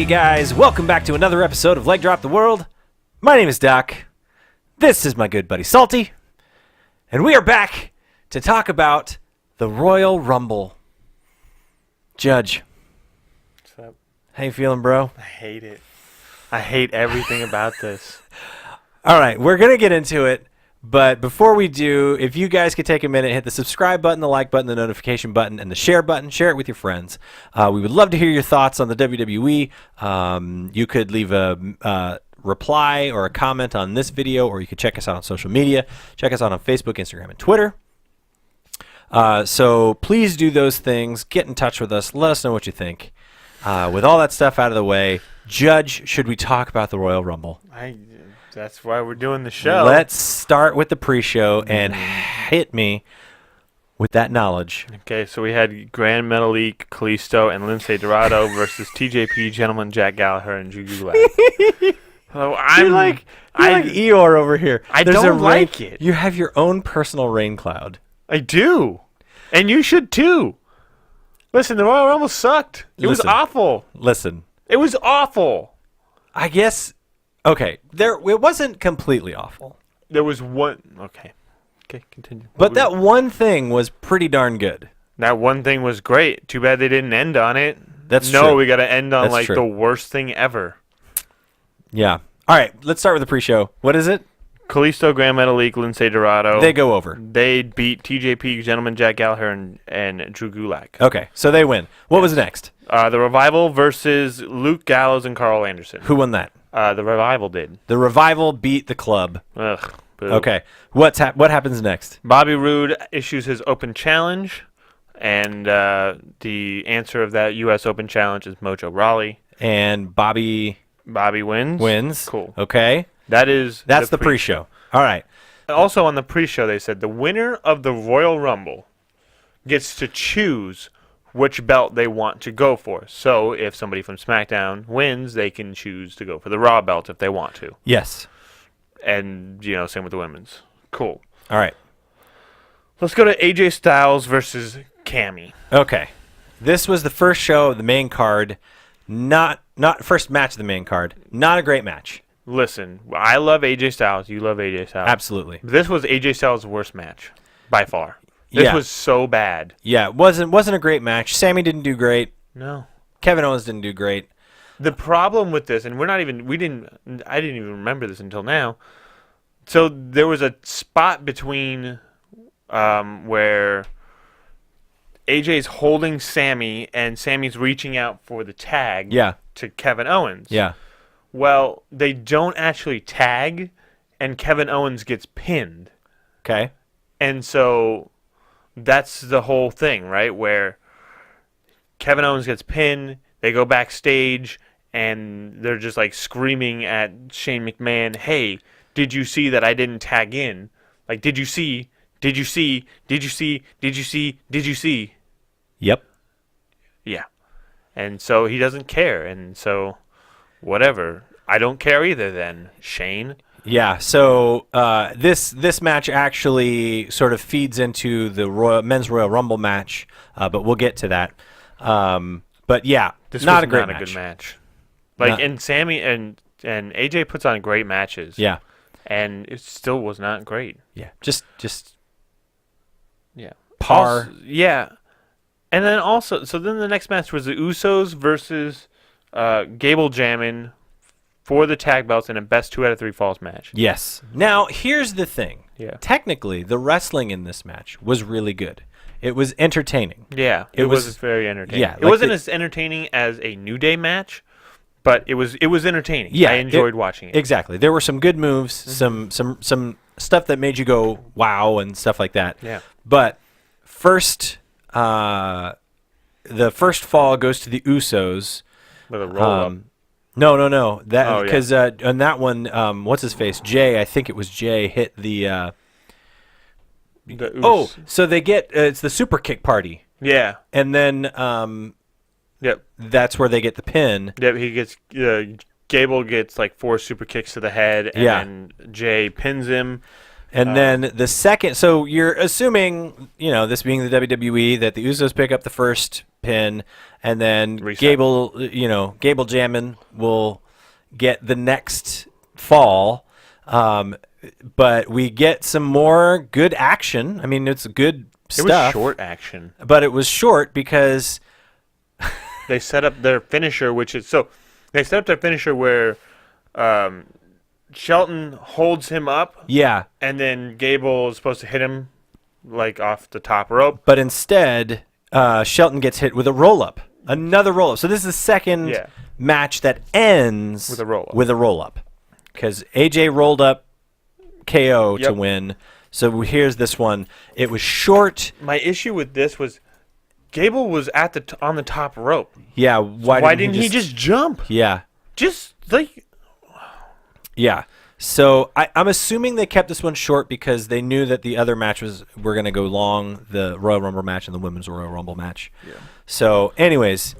guys, welcome back to another episode of Leg Drop the World. My name is Doc. This is my good buddy Salty. And we are back to talk about the Royal Rumble. Judge, What's up? how you feeling, bro? I hate it. I hate everything about this. All right, we're going to get into it. But before we do, if you guys could take a minute, hit the subscribe button, the like button, the notification button, and the share button. Share it with your friends. We would love to hear your thoughts on the WWE. You could leave a reply or a comment on this video, or you could check us out on social media. Check us out on Facebook, Instagram, and Twitter. So please do those things. Get in touch with us. Let us know what you think. With all that stuff out of the way, Judge, should we talk about the Royal Rumble? That's why we're doing the show. Let's start with the pre-show and hit me with that knowledge. Okay, so we had Grand Metalik, Kalisto, and Lince Dorado versus TJP, Gentleman, Jack Gallagher, and Drew Gulak. So You're like Eeyore over here. I don't like it. You have your own personal rain cloud. I do. And you should too. Listen, the Royal Rumble sucked. It was awful. Listen. It was awful. I guess, okay, it wasn't completely awful. There was one. Okay, continue. But that one thing was pretty darn good. That one thing was great. Too bad they didn't end on it. That's true. true. We got to end on That's true. the worst thing ever. Yeah. All right, let's start with the pre-show. What is it? Kalisto, Grand Metalik, Lince Dorado. They go over. They beat TJP, Gentleman, Jack Gallagher, and Drew Gulak. Okay, so they win. What was next? The Revival versus Luke Gallows and Carl Anderson. Who won that? The Revival did. The Revival beat the Club. Ugh. Boo. Okay, what happens next? Bobby Roode issues his open challenge, and the answer of that U.S. Open challenge is Mojo Rawley. And Bobby wins. Cool. Okay. That's the pre-show. All right. Also on the pre-show, they said the winner of the Royal Rumble gets to choose which belt they want to go for. So if somebody from SmackDown wins, they can choose to go for the Raw belt if they want to. Yes. And, same with the women's. Cool. All right. Let's go to AJ Styles versus Cammy. Okay. This was the first show of the main card. Not first match of the main card. Not a great match. Listen, I love AJ Styles. You love AJ Styles. Absolutely. This was AJ Styles' worst match, by far. This was so bad. Yeah, it wasn't a great match. Sammy didn't do great. No. Kevin Owens didn't do great. The problem with this, and I didn't even remember this until now. So there was a spot between where AJ's holding Sammy and Sammy's reaching out for the tag to Kevin Owens. Yeah. Well, they don't actually tag, and Kevin Owens gets pinned. Okay. And so that's the whole thing, right? Where Kevin Owens gets pinned, they go backstage, and they're just like screaming at Shane McMahon, "Hey, did you see that I didn't tag in? Like, did you see? Did you see? Did you see? Did you see? Did you see?" Yep. Yeah. And so he doesn't care, and so whatever. I don't care either then, Shane. Yeah, so this match actually sort of feeds into the men's Royal Rumble match, but we'll get to that. But yeah, This not was a great not match. a good match. Like, and Sammy and AJ puts on great matches. Yeah. And it still was not great. Yeah, just Yeah. par. Also, yeah. And then also, so then the next match was the Usos versus Gable Jammin for the tag belts in a best 2 out of 3 falls match. Yes. Now, here's the thing. Yeah. Technically, the wrestling in this match was really good. It was entertaining. Yeah, it was very entertaining. Yeah, it wasn't as entertaining as a New Day match, but it was entertaining. Yeah, I enjoyed watching it. Exactly. There were some good moves, some stuff that made you go wow and stuff like that. Yeah. But first, the first fall goes to the Usos. With a roll up. No. That Oh, because on that one, what's his face? Jay, I think it was Jay hit the. So they get it's the super kick party. Yeah. And then Yep. that's where they get the pin. Yep. He gets Gable gets like 4 super kicks to the head, and then Jay pins him. And then the second, so you're assuming, this being the WWE, that the Usos pick up the first pin, and then Reset. Gable Jammin will get the next fall. But we get some more good action. I mean, it's good It was stuff. short action. But it was short because They set up their finisher, they set up their finisher where Shelton holds him up, yeah, and then Gable is supposed to hit him like off the top rope. but instead Shelton gets hit with a roll up, another roll up. So this is the second Yeah. match that ends With a roll-up. With a roll up, because AJ rolled up KO to Yep. win. So here's this one. It was short. My issue with this was Gable was at on the top rope. Yeah. Why didn't he just jump? Yeah. Just like Yeah. So I'm assuming they kept this one short because they knew that the other matches were going to go long, the Royal Rumble match and the Women's Royal Rumble match. Yeah. So anyways,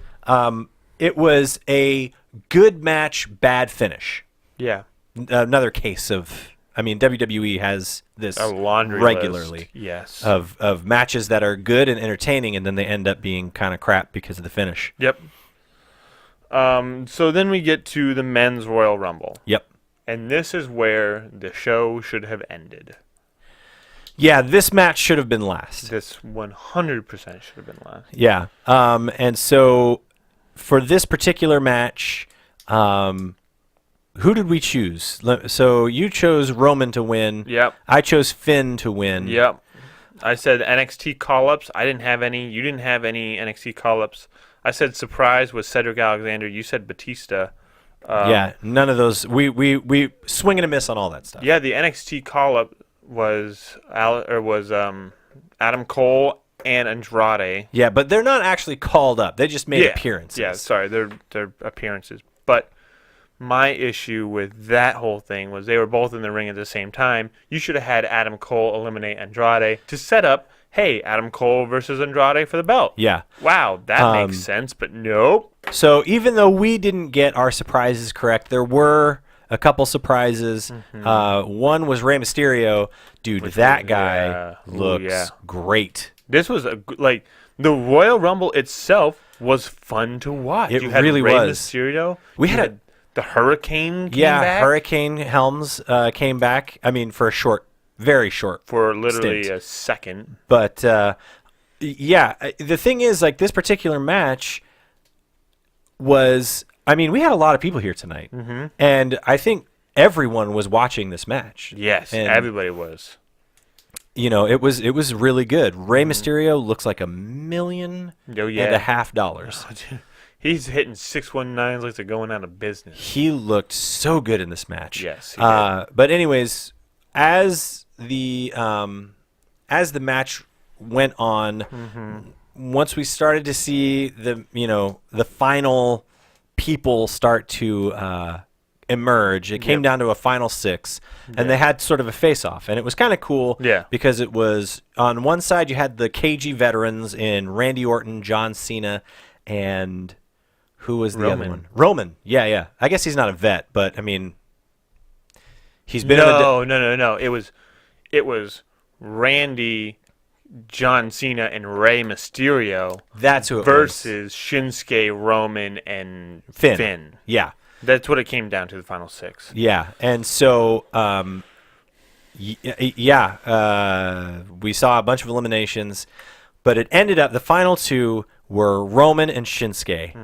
it was a good match, bad finish. yeah, Another case of, WWE has this a laundry regularly list. Yes. of matches that are good and entertaining, and then they end up being kind of crap because of the finish. Yep. So then we get to the Men's Royal Rumble. Yep. And this is where the show should have ended. Yeah, this match should have been last. This 100% should have been last. Yeah. And so for this particular match, who did we choose? So you chose Roman to win. Yep. I chose Finn to win. Yep. I said NXT call-ups. I didn't have any. You didn't have any NXT call-ups. I said surprise was Cedric Alexander. You said Batista. Yeah, none of those. We swing and a miss on all that stuff. Yeah, the NXT call-up was Adam Cole and Andrade. Yeah, but they're not actually called up. They just made appearances. Yeah, sorry, they're appearances. But my issue with that whole thing was they were both in the ring at the same time. You should have had Adam Cole eliminate Andrade to set up, hey, Adam Cole versus Andrade for the belt. Yeah. Wow, that makes sense, but nope. So even though we didn't get our surprises correct, there were a couple surprises. One was Rey Mysterio. Dude, that guy looks great. This was the Royal Rumble itself was fun to watch. It you had really Rey was. Mysterio. We You had the Hurricane came back Hurricane Helms came back. For a very short for literally stint. a second. But the thing is, this particular match was, we had a lot of people here tonight, and I think everyone was watching this match. Yes, and, everybody was. It was really good. Rey Mysterio looks like $1.5 million. He's hitting 619s like they're going out of business. He looked so good in this match. Yes, he did. But anyways, as the match went on, once we started to see the final people start to emerge, it came down to a final 6, and they had sort of a face-off, and it was kind of cool. Yeah. Because it was on one side you had the KG veterans in Randy Orton, John Cena, and who was the Roman. other one? Roman. Yeah. I guess he's not a vet, but he's been No. It was Randy, John Cena, and Rey Mysterio. That's who it versus Shinsuke, Roman, and was. Finn. Yeah. That's what it came down to, the final 6. Yeah. And so we saw a bunch of eliminations, but it ended up the final 2 were Roman and Shinsuke.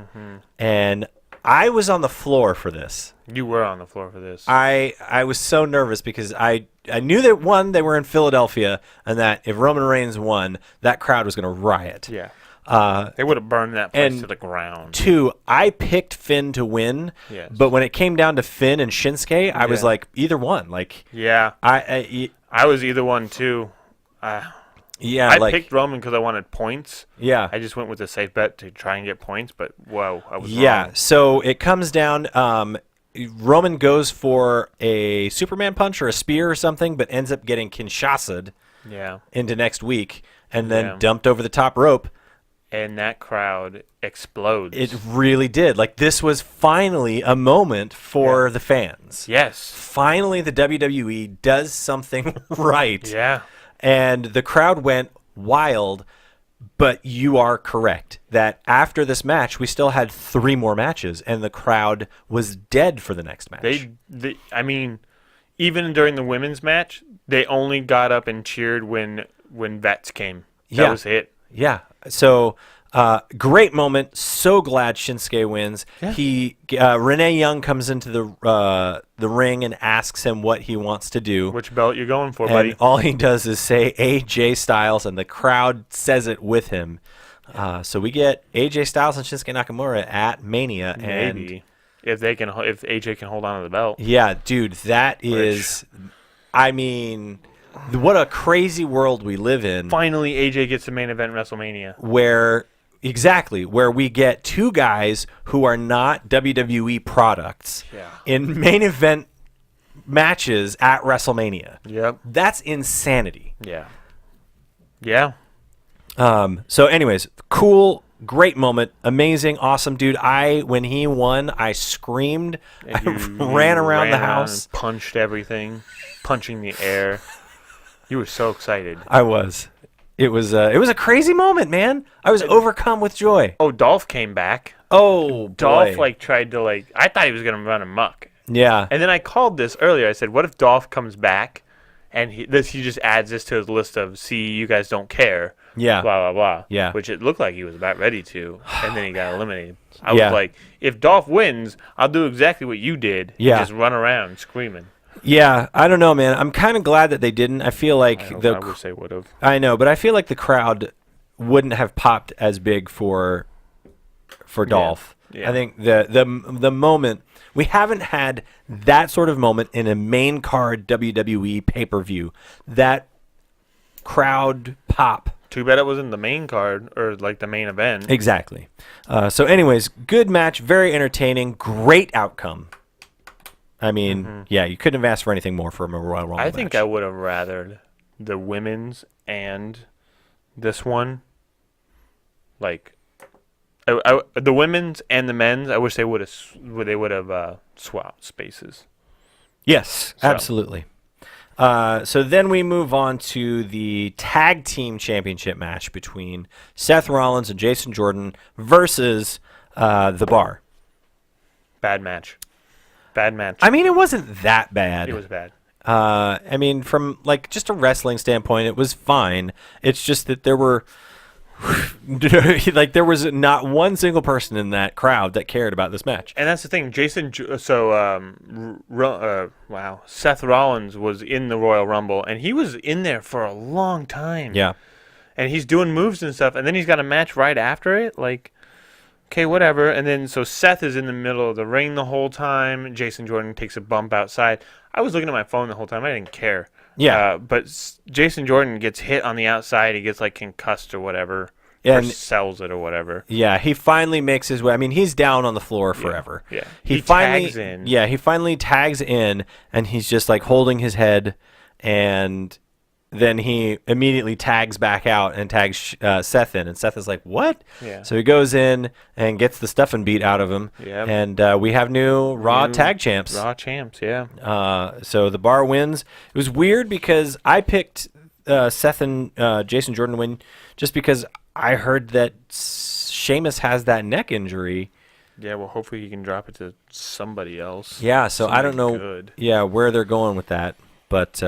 And I was on the floor for this. You were on the floor for this. I was so nervous because I knew that, one, they were in Philadelphia, and that if Roman Reigns won, that crowd was going to riot. Yeah. They would have burned that place to the ground. 2, I picked Finn to win, but when it came down to Finn and Shinsuke, I was like, either one. Yeah. I was either one, too. I picked Roman because I wanted points. Yeah. I just went with a safe bet to try and get points, but whoa, I was wrong. So it comes down, Roman goes for a Superman punch or a spear or something, but ends up getting Kinshasa'd into next week, and then dumped over the top rope. and that crowd explodes. It really did. Like, this was finally a moment for the fans. Yes. Finally, the WWE does something right. Yeah. And the crowd went wild. But you are correct that after this match, we still had 3 more matches, and the crowd was dead for the next match. I mean, even during the women's match, they only got up and cheered when vets came. That was it. Yeah. So, great moment. So glad Shinsuke wins. Yeah. Renee Young comes into the ring and asks him what he wants to do. Which belt you going for, And buddy? all he does is say AJ Styles, and the crowd says it with him. So we get AJ Styles and Shinsuke Nakamura at Mania. Maybe. If AJ can hold on to the belt. Yeah, dude, that is, I mean, what a crazy world we live in. Finally, AJ gets the main event WrestleMania. Where we get 2 guys who are not WWE products in main event matches at WrestleMania. Yep. That's insanity. Yeah. Yeah. So anyways, cool, great moment, amazing, awesome, dude. When he won, I screamed. I ran around the house, and punched everything, punching the air. You were so excited. I was. It was a crazy moment, man. I was overcome with joy. Oh, Dolph came back. Oh, Dolph boy. tried to I thought he was gonna run amok. Yeah. And then I called this earlier. I said, "What if Dolph comes back, and he just adds this to his list of see you guys don't care, Yeah. blah blah blah." Yeah. Which it looked like he was about ready to, and then he got eliminated. I Yeah. was like, if Dolph wins, I'll do exactly what you did. Yeah. Just run around screaming. Yeah, I don't know, man. I'm kind of glad that they didn't. I feel like I wish they would have. I know, but I feel like the crowd wouldn't have popped as big for Dolph. Yeah. I think the moment, we haven't had that sort of moment in a main card WWE pay-per-view. That crowd pop. Too bad it wasn't the main card or the main event. Exactly. So anyways, good match, very entertaining, great outcome. I mean, yeah, you couldn't have asked for anything more from a Royal Rumble I think match. I would have rathered the women's and this one. The women's and the men's. I wish they would have swapped spaces. Yes, So. absolutely. So then we move on to the tag team championship match between Seth Rollins and Jason Jordan versus The Bar. Bad match. Bad match. I mean, it wasn't that bad. It was bad. I mean, from just a wrestling standpoint, it was fine. It's just that there were there was not one single person in that crowd that cared about this match. And that's the thing, Seth Rollins was in the Royal Rumble, and he was in there for a long time. Yeah. And he's doing moves and stuff, and then he's got a match right after it. Okay, whatever. And then so Seth is in the middle of the ring the whole time. Jason Jordan takes a bump outside. I was looking at my phone the whole time. I didn't care. Yeah. But Jason Jordan gets hit on the outside. He gets concussed or whatever. And or sells it or whatever. Yeah, he finally makes his way. I mean, he's down on the floor forever. Yeah. He finally tags in. Yeah, he finally tags in, and he's just holding his head, and then he immediately tags back out and tags Seth in, and Seth is like, "What?" Yeah. So he goes in and gets the stuffing beat out of him. Yep. And we have new Raw tag champs. Raw champs, yeah. So the Bar wins. It was weird because I picked Seth and Jason Jordan win just because I heard that Sheamus has that neck injury. Yeah, well, hopefully he can drop it to somebody else. Yeah, so I don't know. Good. Yeah, where they're going with that. But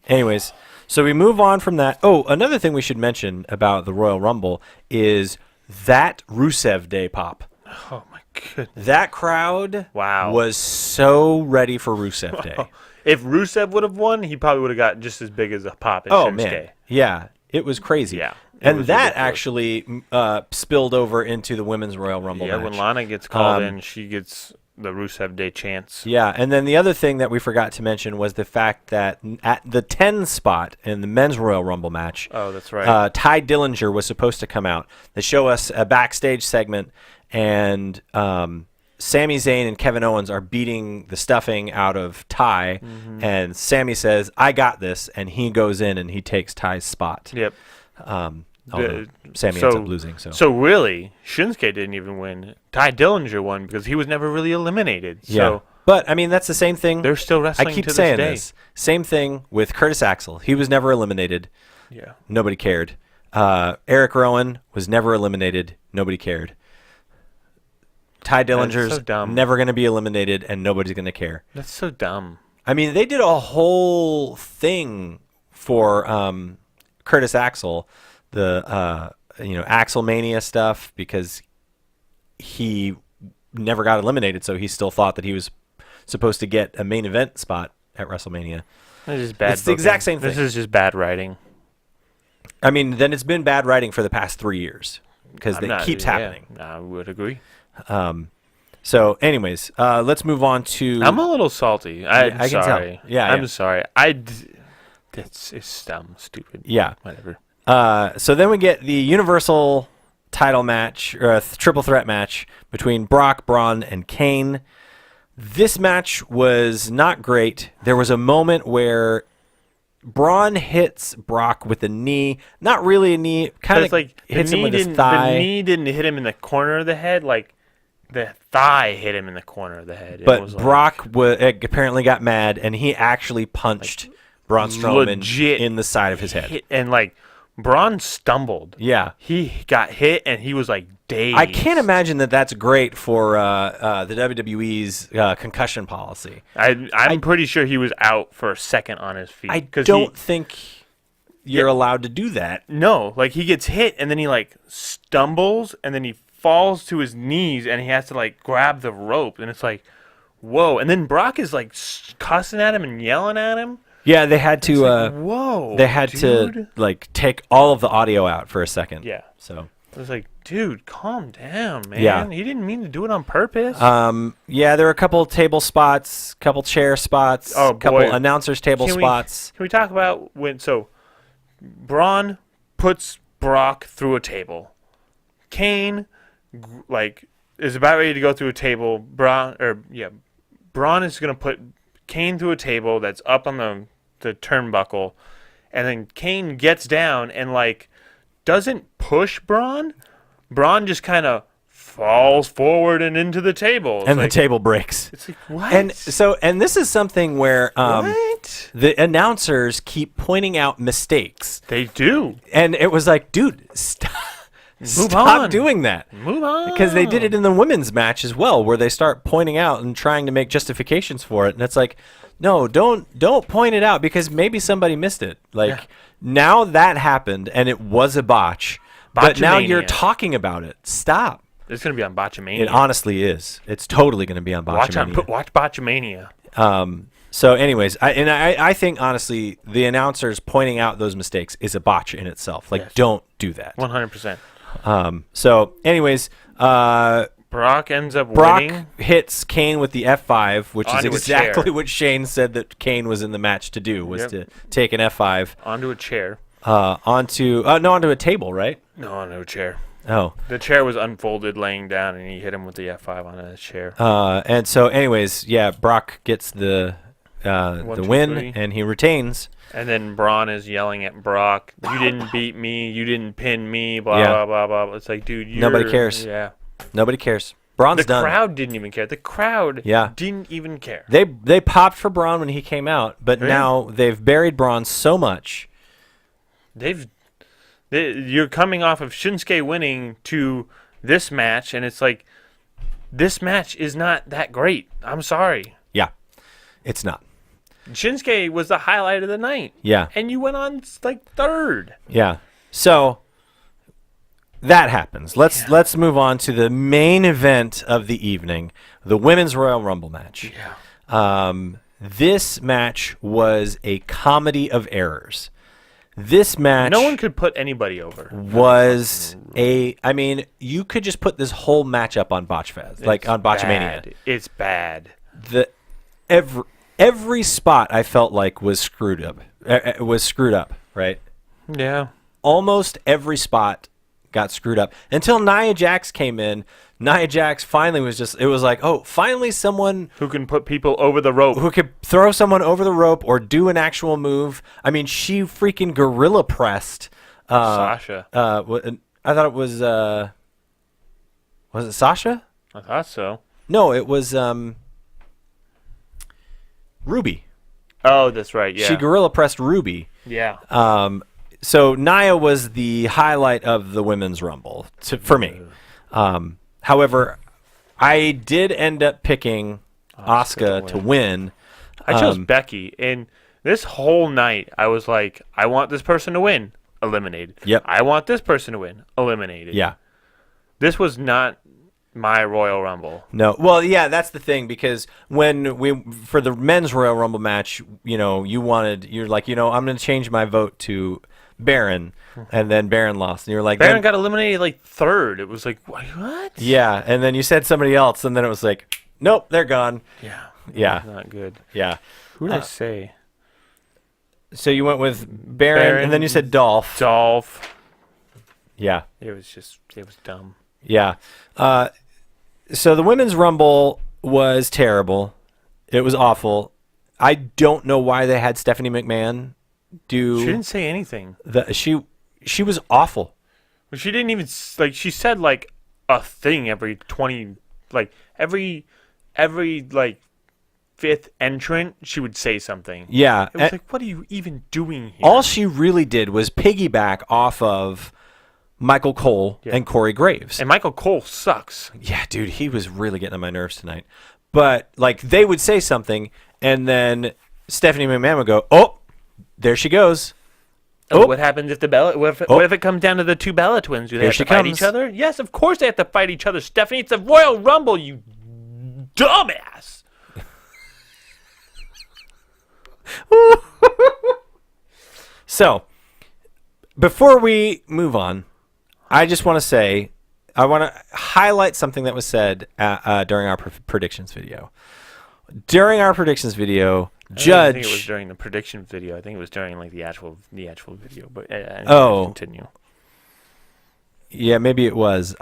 anyways, so we move on from that. Oh, another thing we should mention about the Royal Rumble is that Rusev Day pop. Oh my goodness. That crowd was so ready for Rusev Day. If Rusev would have won, he probably would have got just as big as a pop as Shinsuke. Man. Yeah, it was crazy. Yeah. And that actually spilled over into the Women's Royal Rumble match. Yeah, when Lana gets called in, she gets the Rusev Day chance. Yeah, and then the other thing that we forgot to mention was the fact that at the 10 spot in the Men's Royal Rumble match, oh, that's right. Ty Dillinger was supposed to come out. They show us a backstage segment, and Sami Zayn and Kevin Owens are beating the stuffing out of Ty, and Sami says, "I got this," and he goes in and he takes Ty's spot. Yep. Sammy so- ends up losing. So really, Shinsuke didn't even win. Ty Dillinger won because he was never really eliminated. Yeah. So But I mean, that's the same thing. they're still I wrestling keep to saying this day. this. Same thing with Curtis Axel. He was never eliminated. Yeah. Nobody cared. Eric Rowan was never eliminated. Nobody cared. Ty Dillinger's so dumb. never going to be eliminated, and nobody's going to care. That's so dumb. I mean, they did a whole thing for Curtis Axel, the Axel Mania stuff, because he never got eliminated, so he still thought that he was supposed to get a main event spot at WrestleMania. This is bad. It's the exact booking. same This thing. is just bad writing. I mean, then it's been bad writing for the past 3 years because it keeps happening. I would agree. So, anyways, let's move on to. I'm a little salty. I'm I can tell. sorry. Yeah, I'm yeah. sorry. It's dumb, stupid. Yeah. Whatever. So then we get the Universal title match, or a triple threat match between Brock, Braun, and Kane. This match was not great. There was a moment where Braun hits Brock with a knee. Not really a knee. Kind of like hits him with his The thigh. knee didn't hit him in the corner of the head. Like the thigh hit him in the corner of the head. It But was Brock apparently got mad, and he actually punched Braun Strowman legit in the side of his head. hit, and like Braun stumbled. Yeah. He got hit, and he was like dazed. I can't imagine that that's great for the WWE's concussion policy. I'm pretty sure he was out for a second on his feet. I 'cause don't think you're allowed to do that. No, like he gets hit and then he like stumbles and then he falls to his knees and he has to like grab the rope and it's like, whoa! And then Brock is like cussing at him and yelling at him. Yeah, they had to. Like, whoa! They had dude. to like take all of the audio out for a second. Yeah. So. I was like, dude, calm down, man. Yeah. He didn't mean to do it on purpose. Yeah, there were a couple table spots, couple chair spots, Oh, couple boy. announcers table Can spots. Can we talk about when? So, Braun puts Brock through a table. Kane, is about ready to go through a table. Braun is gonna put Kane through a table that's up on the turnbuckle, and then Kane gets down and doesn't push Braun. Braun just kind of falls forward and into the table. It's And like, the table breaks. It's like, what? And this is something where what? the announcers keep pointing out mistakes. They do. And it was like, dude, stop on. doing that. Move on. Because they did it in the women's match as well, where they start pointing out and trying to make justifications for it. And it's like, no, don't point it out because maybe somebody missed it. Now that happened and it was a botch. But now you're Botchamania. talking about it. Stop. It's going to be on Botchamania. It honestly is. It's totally going to be on Botchamania. Watch Botchamania. So, anyways, I think honestly, the announcers pointing out those mistakes is a botch in itself. Yes. Don't do that. 100%. So, anyways, Brock ends up Brock winning. hits Kane with the F5, which is Onto a exactly chair. what Shane said that Kane was in the match to do, was Yep. to take an F5 Onto a chair. onto a table, right? No, onto a chair. Oh. The chair was unfolded laying down, and he hit him with the F5 on the chair. And so, anyways, yeah, Brock gets the two, win, three. and he retains. And then Braun is yelling at Brock, "You didn't beat me. You didn't pin me. Blah Yeah. blah blah blah." It's like, dude, Nobody cares. Yeah. Nobody cares. Braun's The done. crowd didn't even care. The crowd Yeah. didn't even care. They popped for Braun when he came out, but Yeah. now they've buried Braun so much. You're coming off of Shinsuke winning to this match, and it's like, this match is not that great. I'm sorry. Yeah, it's not. Shinsuke was the highlight of the night. Yeah, And you went on third. yeah. So that happens. Let's move on to the main event of the evening, the Women's Royal Rumble match. Yeah. This match was a comedy of errors. This match No one could put anybody over. was I mean, you could just put this whole match up on Botchfest, like on Botchamania. Bad. It's bad. Every spot I felt like was screwed up. Right? Yeah. Almost every spot got screwed up until Nia Jax came in. Nia Jax finally it was like, oh, finally someone Who can put people over the rope. who could throw someone over the rope or do an actual move. I mean, she freaking gorilla pressed Sasha. I thought it was it Sasha? I thought so. No, it was Ruby. Oh, that's right. Yeah. She gorilla pressed Ruby. Yeah. So Nia was the highlight of the women's rumble for me. However, I did end up picking Asuka to win. I chose Becky, and this whole night I was like, I want this person to win. Eliminated. Yep. I want this person to win. Eliminated. Yeah. This was not my Royal Rumble. No. Well, yeah, that's the thing, because when for the men's Royal Rumble match, you're like, I'm going to change my vote to Baron, and then Baron lost, and you're like, Baron got eliminated like third. It was like, what? Yeah, and then you said somebody else, and then it was like, nope, they're gone. Yeah. Yeah. Not good. Yeah. Who did I say? So you went with Baron, and then you said Dolph. Dolph. Yeah. It was dumb. Yeah. So the women's Rumble was terrible. It was awful. I don't know why they had Stephanie McMahon do. She didn't say anything. She was awful. She didn't even she said like a thing every 20 every fifth entrant she would say something. Yeah. It was like, what are you even doing here? All she really did was piggyback off of Michael Cole and Corey Graves. And Michael Cole sucks. Yeah, dude, he was really getting on my nerves tonight. But they would say something, and then Stephanie McMahon would go, "Oh, there she goes." Oh, what happens if what if it comes down to the two Bella twins? Do they have to fight each other? Yes, of course they have to fight each other, Stephanie. It's a Royal Rumble, you dumbass. So, before we move on, I just want to say, I want to highlight something that was said during our predictions video. During our predictions video, Judge. I think it was during the prediction video. I think it was during the actual video. But continue. Yeah, maybe it was.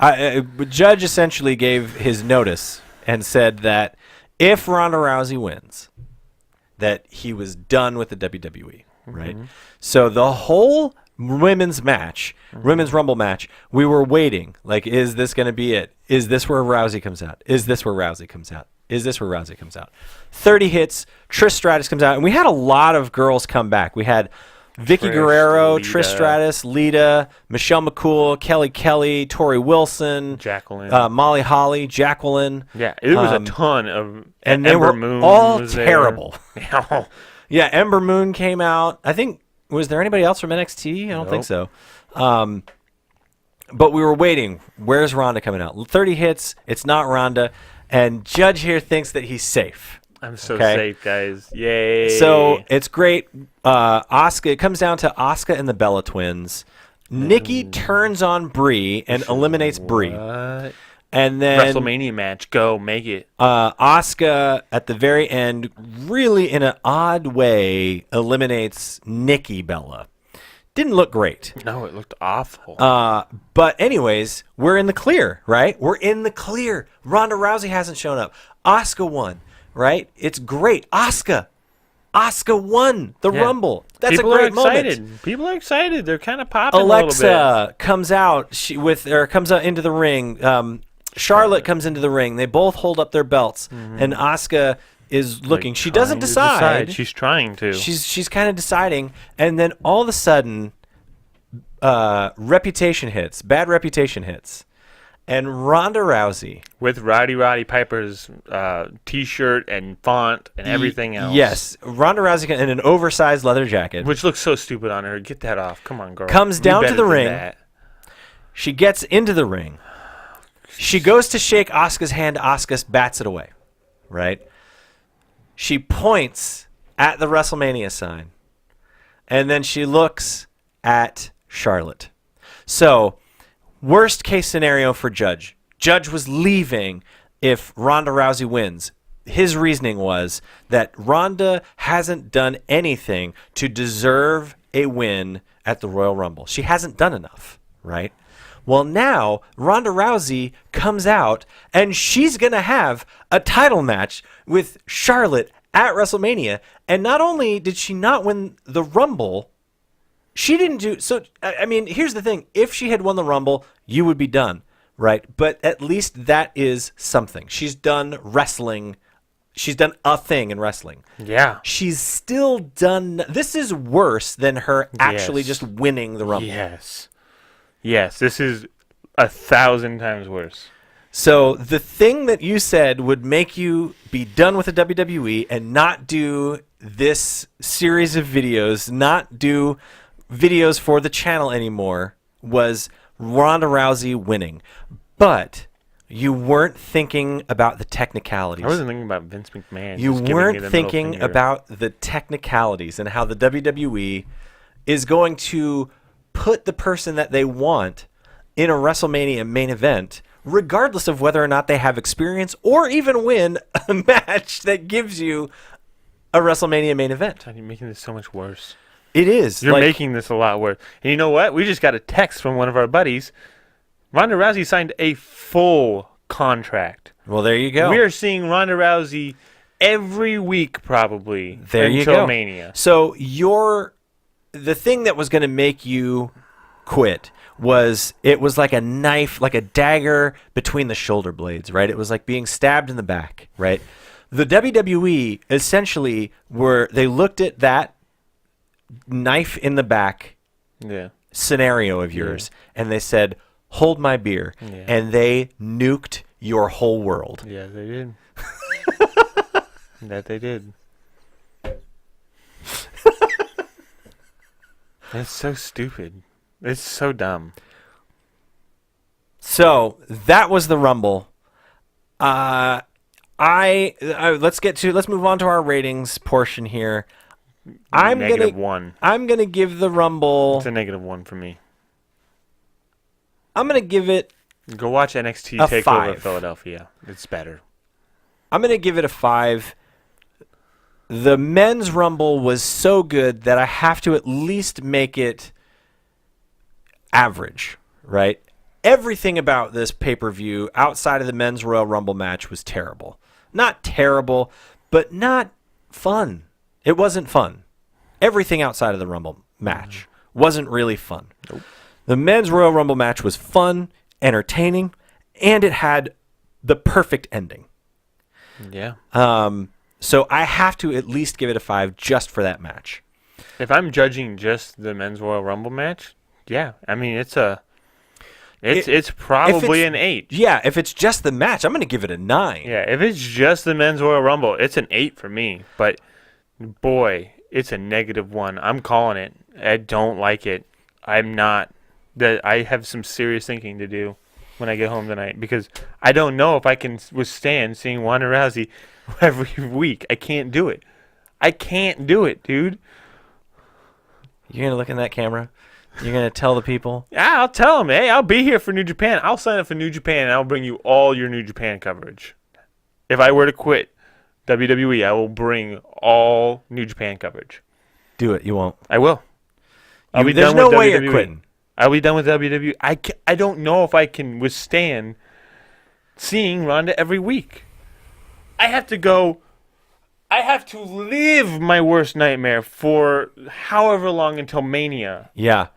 Judge essentially gave his notice and said that if Ronda Rousey wins, that he was done with the WWE. Right. So the whole women's Rumble match, we were waiting. Like, is this going to be it? Is this where Rousey comes out? Is this where Rousey comes out? Is this where Rousey comes out? 30 hits, Trish Stratus comes out, and we had a lot of girls come back. We had Vicky Guerrero, Lita. Trish Stratus, Lita, Michelle McCool, Kelly, Tori Wilson, Jacqueline, Molly Holly, Jacqueline. Yeah, it was a ton of, and they Ember were Moon all was terrible. There. Yeah, Ember Moon came out. I think, was there anybody else from NXT? I don't think so. But we were waiting. Where's Ronda coming out? 30 hits. It's not Ronda. And Judge here thinks that he's safe. I'm so safe, guys. Yay. So it's great. Asuka. It comes down to Asuka and the Bella Twins. Nikki turns on Brie and eliminates Brie. What? And then WrestleMania match. Go, make it. Asuka at the very end, really in an odd way, eliminates Nikki Bella. Didn't look great. No, it looked awful. But anyways, we're in the clear, right? We're in the clear. Ronda Rousey hasn't shown up. Asuka won, right? It's great. Asuka won the Rumble. That's People a great are excited. moment. People are excited. They're kind of popping Alexa a little bit. comes out. Comes out into the ring. Charlotte comes into the ring. They both hold up their belts, and Asuka is looking. She doesn't decide. She's trying to. She's kind of deciding, and then all of a sudden, bad reputation hits, and Ronda Rousey with Roddy Piper's T-shirt and font and everything else. Yes, Ronda Rousey in an oversized leather jacket, which looks so stupid on her. Get that off. Come on, girl. Comes down to the ring. That. She gets into the ring. She goes to shake Asuka's hand. Asuka bats it away. Right. She points at the WrestleMania sign, and then she looks at Charlotte. So, worst case scenario for Judge. Judge was leaving if Ronda Rousey wins. His reasoning was that Ronda hasn't done anything to deserve a win at the Royal Rumble. She hasn't done enough, right? Well, now Ronda Rousey comes out, and she's going to have a title match with Charlotte at WrestleMania. And not only did she not win the Rumble, She didn't do so. I mean, here's the thing: if she had won the Rumble, you would be done, right? But at least that is something. She's done wrestling. She's done a thing in wrestling. Yeah. She's still done. This is worse than her actually Yes. just winning the Rumble. Yes. Yes, this is 1,000 times worse. So the thing that you said would make you be done with the WWE and not do this series of videos, not do videos for the channel anymore, was Ronda Rousey winning. But you weren't thinking about the technicalities. I wasn't thinking about Vince McMahon. You just giving me weren't the middle thinking finger. about the technicalities and how the WWE is going to put the person that they want in a WrestleMania main event, regardless of whether or not they have experience or even win a match that gives you a WrestleMania main event. God, you're making this so much worse. It is. You're like, making this a lot worse. And you know what? We just got a text from one of our buddies. Ronda Rousey signed a full contract. well, there you go. We are seeing Ronda Rousey every week probably There you until go. Mania. So the thing that was going to make you quit was it was like a knife, like a dagger between the shoulder blades, right? It was like being stabbed in the back, right? The WWE essentially they looked at that knife in the back Yeah. scenario of yours and they said, hold my beer. Yeah. And they nuked your whole world. Yeah, they did. That they did. It's so stupid. It's so dumb. So that was the Rumble. Let's move on to our ratings portion here. -1. I'm gonna give the Rumble. It's a -1 for me. I'm gonna give it. Go watch NXT A Takeover 5. Philadelphia. It's better. I'm gonna give it a 5. The men's Rumble was so good that I have to at least make it average, right? Everything about this pay-per-view outside of the men's Royal Rumble match was terrible. Not terrible, but not fun. It wasn't fun. Everything outside of the Rumble match wasn't really fun. Nope. The men's Royal Rumble match was fun, entertaining, and it had the perfect ending. Yeah. So I have to at least give it a 5 just for that match. If I'm judging just the men's Royal Rumble match, yeah. I mean, it's probably an 8. Yeah, if it's just the match, I'm going to give it a 9. Yeah, if it's just the men's Royal Rumble, it's an 8 for me. But boy, it's a -1. I'm calling it. I don't like it. I'm not. I have some serious thinking to do when I get home tonight because I don't know if I can withstand seeing Ronda Rousey every week. I can't do it. I can't do it, dude. You're going to look in that camera? You're going to tell the people? Yeah, I'll tell them. Hey, I'll be here for New Japan. I'll sign up for New Japan and I'll bring you all your New Japan coverage. If I were to quit WWE, I will bring all New Japan coverage. Do it. You won't. I will. I'll be There's done no with way WWE. you're quitting. I'll be done with WWE. I don't know if I can withstand seeing Ronda every week. I have to live my worst nightmare for however long until Mania. Yeah.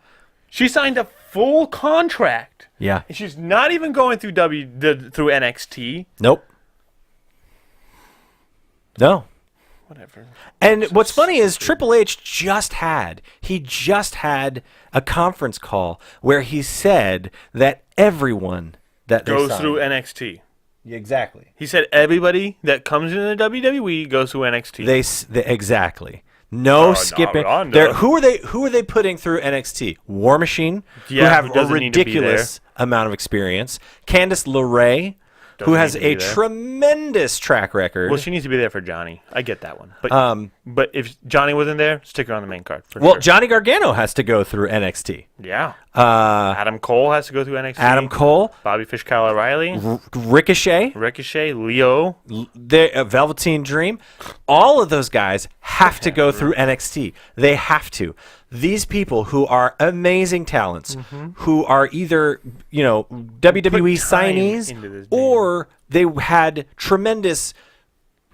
She signed a full contract. Yeah. And she's not even going through through NXT. Nope. No. Whatever. And what's funny is Triple H just had a conference call where he said that everyone that they Goes signed- through NXT. Exactly. He said everybody that comes into the WWE goes through NXT. They exactly. No not skipping. Ronda. Who are they putting through NXT? War Machine, who Yeah, have who a doesn't need to be ridiculous amount of experience. Candice LeRae, who Doesn't has need to be a there. tremendous track record. Well, she needs to be there for Johnny. I get that one. Um, But if Johnny wasn't there, stick her on the main card. For well, sure. Johnny Gargano has to go through NXT. Yeah. Adam Cole has to go through NXT. Adam Cole, Bobby Fish, Kyle O'Reilly, Ricochet, Ricochet, Leo. Velveteen Dream, all of those guys have to go through NXT. They have to. These people who are amazing talents, who are either WWE Put time signees into this, man. or they had tremendous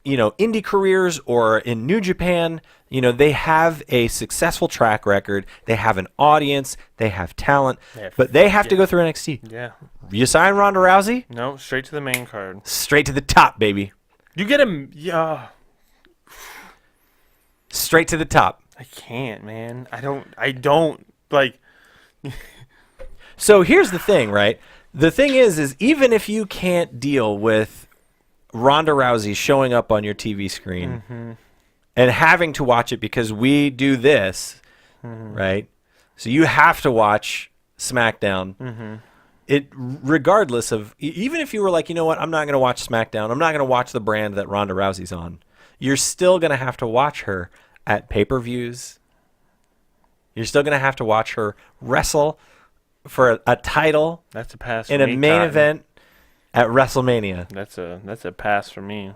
indie careers or in New Japan, they have a successful track record. They have an audience. They have talent, but they have to go through NXT. Yeah. You sign Ronda Rousey, No, straight to the main card. straight to the top, baby. You get him. Yeah. Straight to the top. I can't, man. I don't like. So here's the thing, right? The thing is even if you can't deal with Ronda Rousey showing up on your TV screen and having to watch it because we do this, right? So you have to watch SmackDown. It, regardless of, even if you were like, you know what, I'm not going to watch SmackDown. I'm not going to watch the brand that Ronda Rousey's on. You're still going to have to watch her at pay-per-views. You're still going to have to watch her wrestle for a title That's a pass for in a me, main Cotton. event at WrestleMania. That's a pass for me.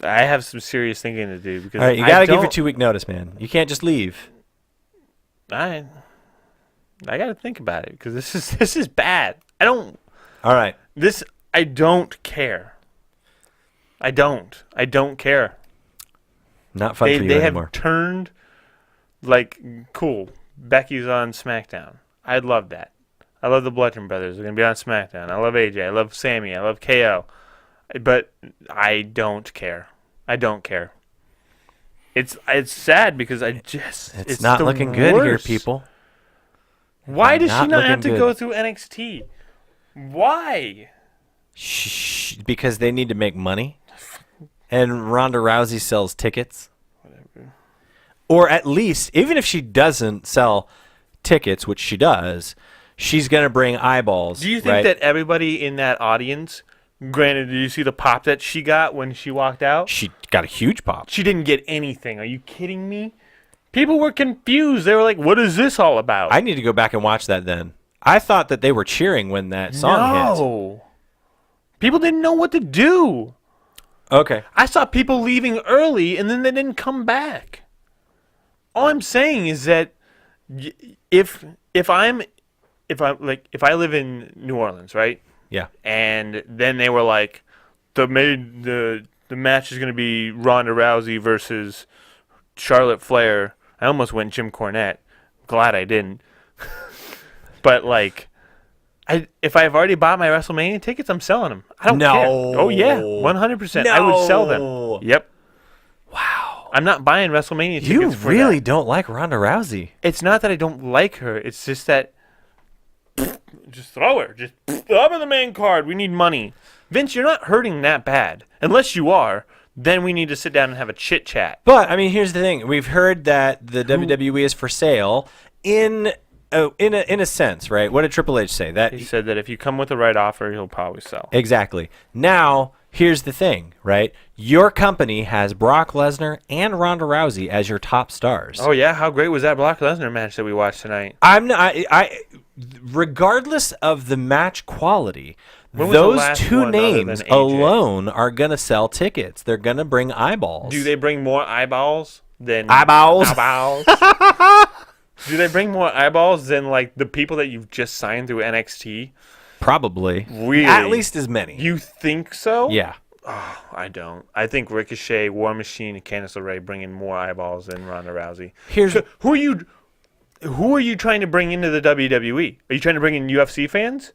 I have some serious thinking to do because All right, you got to give your 2-week notice, man. You can't just leave. I got to think about it because this is bad. I don't care. I don't care. Not fun for you They anymore. have turned like cool. Becky's on SmackDown. I'd love that. I love the Bludgeon Brothers. They're gonna be on SmackDown. I love AJ. I love Sammy. I love KO. But I don't care. I don't care. It's sad because It's not the looking good here, worst. people. Why does she Not not have looking to good. go through NXT? Why? Shh, because they need to make money. And Ronda Rousey sells tickets. Whatever. Or at least, even if she doesn't sell tickets, which she does, she's going to bring eyeballs. Do you think right? that everybody in that audience, granted, did you see the pop that she got when she walked out? She got a huge pop. She didn't get anything. Are you kidding me? People were confused. They were like, what is this all about? I need to go back and watch that then. I thought that they were cheering when that song hit. No. People didn't know what to do. Okay. I saw people leaving early and then they didn't come back. All I'm saying is that if I live in New Orleans, right? Yeah. And then they were like, the match is going to be Ronda Rousey versus Charlotte Flair. I almost went Jim Cornette. Glad I didn't. But like, if I've already bought my WrestleMania tickets, I'm selling them. I don't No. care. Oh yeah, 100%. I would sell them. Yep. Wow. I'm not buying WrestleMania tickets. You for really that. don't like Ronda Rousey. It's not that I don't like her. It's just that just throw her. Just up in the main card. We need money. Vince, you're not hurting that bad. Unless you are, then we need to sit down and have a chit chat. But, I mean, here's the thing. We've heard that the WWE is for sale in a sense, right? What did Triple H say? That He said that if you come with the right offer, he'll probably sell. Exactly. Now, here's the thing, right? Your company has Brock Lesnar and Ronda Rousey as your top stars. Oh yeah, how great was that Brock Lesnar match that we watched tonight? Regardless of the match quality, When was the those last two one other than names AJ? alone are going to sell tickets. They're going to bring eyeballs. Do they bring more eyeballs than Eyeballs? Eyeballs. Do they bring more eyeballs than like the people that you've just signed through NXT? Probably. Really? At least as many. You think so? Yeah. Oh, I don't. I think Ricochet, War Machine, and Candice LeRae bring in more eyeballs than Ronda Rousey. Here's Who are you trying to bring into the WWE? Are you trying to bring in UFC fans?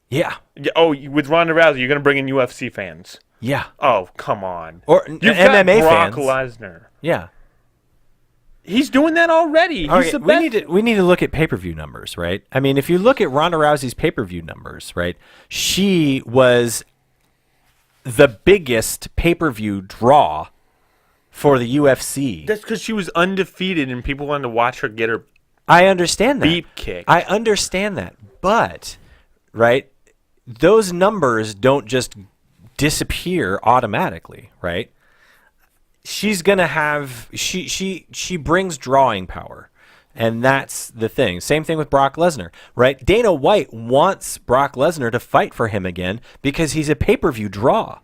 Yeah. Yeah, oh, with Ronda Rousey, you're going to bring in UFC fans. Yeah. Oh, come on. Or You've MMA got Brock fans. Lesnar. Yeah. He's doing that already. He's Okay, the best. we need to look at pay-per-view numbers, right? I mean, if you look at Ronda Rousey's pay-per-view numbers, right? She was the biggest pay-per-view draw for the UFC. That's because she was undefeated and people wanted to watch her get her I understand that. beat kicked. I understand that. But, right, those numbers don't just disappear automatically, right? She's going to have she brings drawing power. And that's the thing. Same thing with Brock Lesnar, right? Dana White wants Brock Lesnar to fight for him again because he's a pay-per-view draw.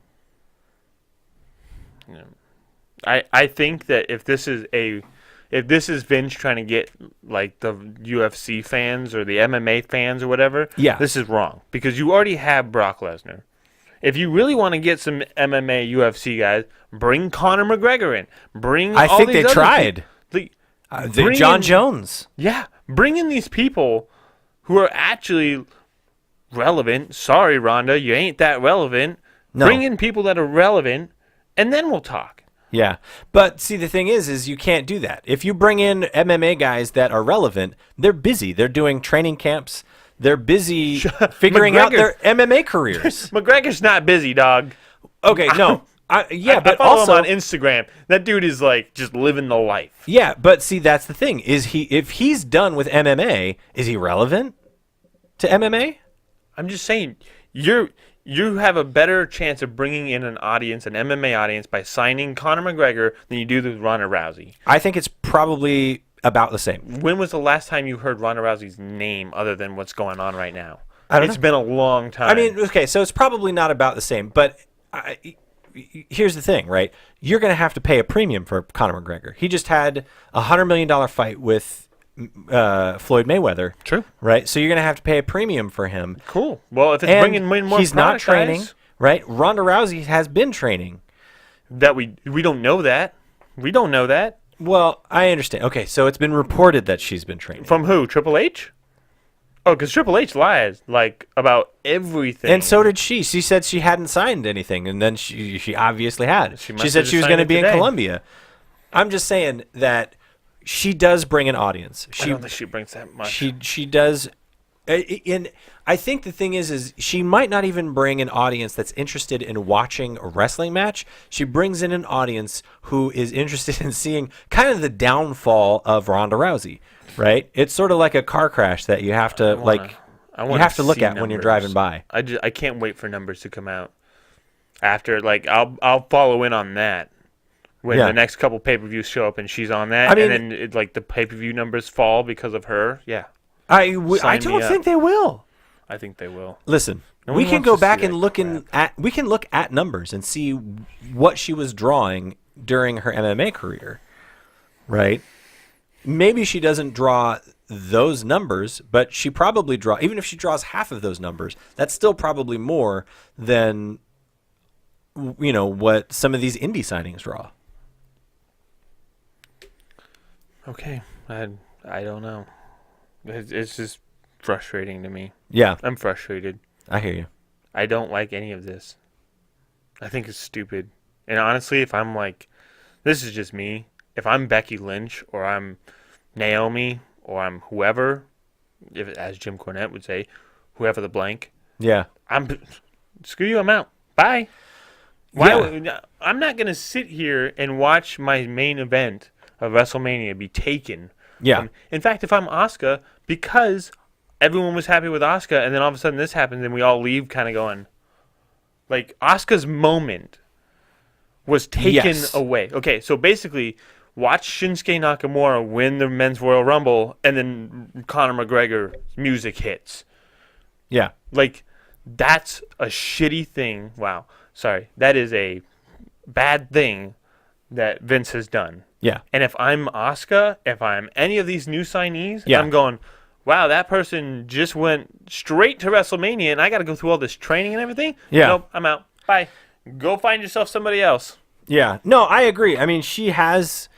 I think that if this is Vince trying to get like the UFC fans or the MMA fans or whatever, Yeah. this is wrong because you already have Brock Lesnar. If you really want to get some MMA, UFC guys, bring Conor McGregor in. Bring. I all think these they other tried. bring John in- Jones. Yeah, bring in these people who are actually relevant. Sorry, Ronda, you ain't that relevant. No. Bring in people that are relevant, and then we'll talk. Yeah. But see, the thing is you can't do that. If you bring in MMA guys that are relevant, they're busy. They're doing training camps. They're busy figuring out their MMA careers. McGregor's not busy, dog. Okay, no. Yeah, I but follow also him on Instagram. That dude is like just living the life. yeah, but see, that's the thing. If he's done with MMA, is he relevant to MMA? I'm just saying, you have a better chance of bringing in an audience, an MMA audience, by signing Conor McGregor than you do with Ronda Rousey. I think it's probably about the same. When was the last time you heard Ronda Rousey's name other than what's going on right now? I don't It's know. been a long time. I mean, okay, so it's probably not about the same, but here's the thing, right? You're going to have to pay a premium for Conor McGregor. He just had a $100 million fight with Floyd Mayweather. True. Right? So you're going to have to pay a premium for him. Cool. Well, if it's And bringing in more he's not product, training, guys, right? Ronda Rousey has been training. that we don't know that. We don't know that. Well, I understand. Okay, so it's been reported that she's been training. From who? Triple H? Oh, because Triple H lies like about everything. And so did she. She said she hadn't signed anything, and then she obviously had. She She, must said have she was just going to signed be it in today. Colombia. I'm just saying that she does bring an audience. I don't think she brings that much. She does. And I think the thing is she might not even bring an audience that's interested in watching a wrestling match. She brings in an audience who is interested in seeing kind of the downfall of Ronda Rousey, right? It's sort of like a car crash that you have to I you wanna have to look see at when you're numbers. driving by. I can't wait for numbers to come out. After I'll follow in on that when Yeah. the next couple pay-per-views show up and she's on that, I mean- and then the pay-per-view numbers fall because of her. Yeah, I Sign me don't up. think they will. I think they will. Listen, No we one can wants go to see back that and look we can look at numbers and see what she was drawing during her MMA career, right? Maybe she doesn't draw those numbers, but she probably even if she draws half of those numbers, that's still probably more than what some of these indie signings draw. Okay, I don't know. It's just frustrating to me. Yeah, I'm frustrated. I hear you. I don't like any of this. I think it's stupid. And honestly, if I'm like, this is just me. If I'm Becky Lynch or I'm Naomi or I'm whoever, as Jim Cornette would say, whoever the blank, Yeah. screw you, I'm out. Bye. I'm not going to sit here and watch my main event of WrestleMania be taken. Yeah. In fact, if I'm Asuka, because everyone was happy with Asuka, and then all of a sudden this happens, and we all leave kind of going, like, Asuka's moment was taken Yes. away. Okay, so basically, watch Shinsuke Nakamura win the Men's Royal Rumble, and then Conor McGregor music hits. Yeah. Like, that's a shitty thing. Wow. Sorry. That is a bad thing that Vince has done. Yeah. And if I'm Asuka, if I'm any of these new signees, Yeah. I'm going, wow, that person just went straight to WrestleMania and I got to go through all this training and everything? Yeah. Nope, I'm out. Bye. Go find yourself somebody else. Yeah. No, I agree. I mean, she has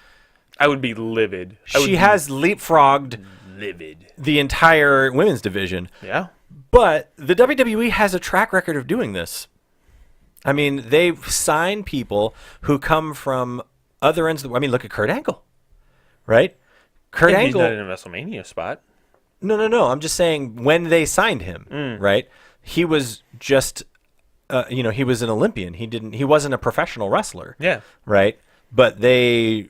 I would be livid. I would she be has leapfrogged livid. the entire women's division. Yeah. But the WWE has a track record of doing this. I mean, they've signed people who come from other ends of I mean, look at Kurt Angle, right? Kurt And he's Angle. not in a WrestleMania spot. No. I'm just saying when they signed him, right? He was just, he was an Olympian. He wasn't a professional wrestler, Yeah. right? But they,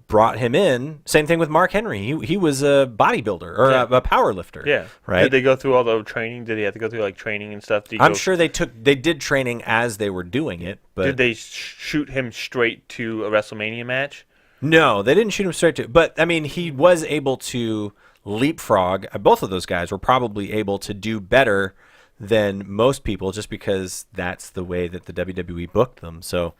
brought him in. Same thing with Mark Henry. He was a bodybuilder or a power lifter. Yeah. Right. Did they go through all the training? Did they have to go through like training and stuff? I'm sure they did training as they were doing it, but Did they shoot him straight to a WrestleMania match? no, they didn't shoot him straight to. But I mean, he was able to leapfrog. Both of those guys were probably able to do better than most people, just because that's the way that the WWE booked them. So,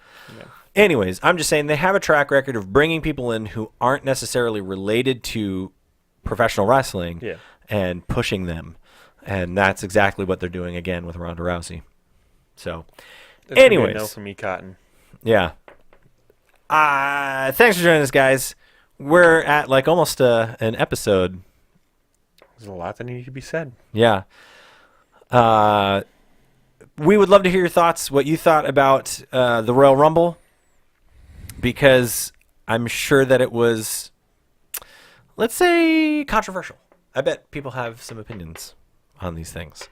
anyways, I'm just saying they have a track record of bringing people in who aren't necessarily related to professional wrestling and pushing them, and that's exactly what they're doing again with Ronda Rousey. So, That's gonna be a anyways. no for me, Cotton. yeah. Thanks for joining us, guys. We're at like almost an episode. There's a lot that needs to be said. Yeah. We would love to hear your thoughts, what you thought about the Royal Rumble, because I'm sure that it was, let's say, controversial. I bet people have some opinions on these things.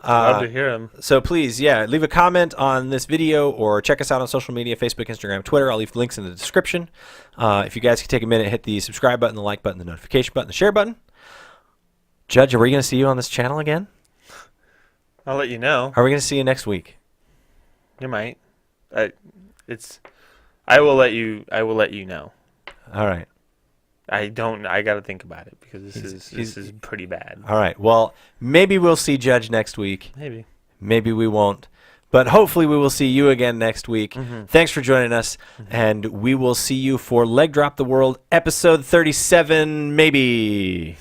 Love to hear them. So please, leave a comment on this video or check us out on social media, Facebook, Instagram, Twitter. I'll leave links in the description. If you guys could take a minute, hit the subscribe button, the like button, the notification button, the share button. Judge, are we going to see you on this channel again? I'll let you know. Are we going to see you next week? You might. I will let you know. All right. I got to think about it because this is pretty bad. All right. Well, maybe we'll see Judge next week. Maybe. Maybe we won't. But hopefully we will see you again next week. Mm-hmm. Thanks for joining us. And we will see you for Leg Drop the World, episode 37, maybe.